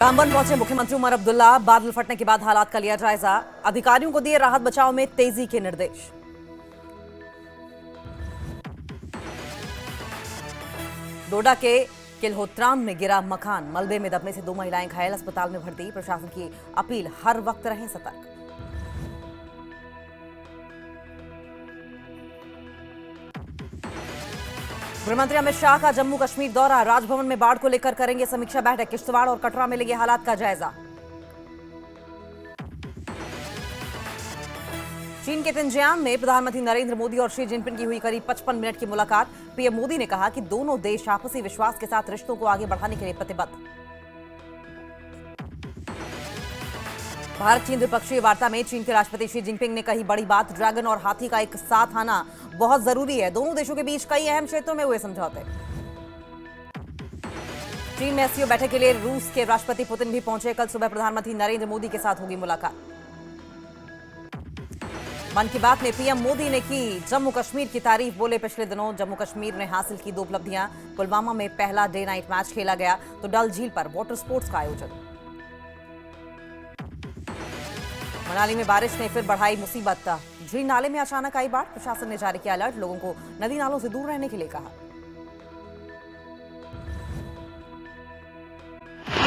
रामबन पहुंचे मुख्यमंत्री उमर अब्दुल्ला। बादल फटने के बाद हालात का लिया जायजा। अधिकारियों को दिए राहत बचाव में तेजी के निर्देश। डोडा के किल्होत्रान में गिरा मकान, मलबे में दबने से 2 महिलाएं घायल, अस्पताल में भर्ती। प्रशासन की अपील, हर वक्त रहें सतर्क। गृहमंत्री अमित शाह का जम्मू कश्मीर दौरा, राजभवन में बाढ़ को लेकर करेंगे समीक्षा बैठक। किश्तवाड़ और कटरा में लेंगे हालात का जायजा। चीन के तिनजियांग में प्रधानमंत्री नरेंद्र मोदी और शी जिनपिंग की हुई करीब 55 मिनट की मुलाकात। पीएम मोदी ने कहा कि दोनों देश आपसी विश्वास के साथ रिश्तों को आगे बढ़ाने के लिए प्रतिबद्ध। भारत चीन द्विपक्षीय वार्ता में चीन के राष्ट्रपति शी जिनपिंग ने कही बड़ी बात, ड्रैगन और हाथी का एक साथ आना बहुत जरूरी है। दोनों देशों के बीच कई अहम क्षेत्रों में हुए समझौते। चीन में एससीओ बैठक के लिए रूस के राष्ट्रपति पुतिन भी पहुंचे। कल सुबह प्रधानमंत्री नरेंद्र मोदी के साथ होगी मुलाकात। मन की बात में पीएम मोदी ने की जम्मू कश्मीर की तारीफ, बोले पिछले दिनों जम्मू कश्मीर ने हासिल की 2 उपलब्धियां। पुलवामा में पहला डे नाइट मैच खेला गया तो डल झील पर वाटर स्पोर्ट्स का आयोजन। मनाली में बारिश ने फिर बढ़ाई मुसीबत, झील नाले में अचानक आई बाढ़। प्रशासन ने जारी किया अलर्ट, लोगों को नदी नालों से दूर रहने के लिए कहा।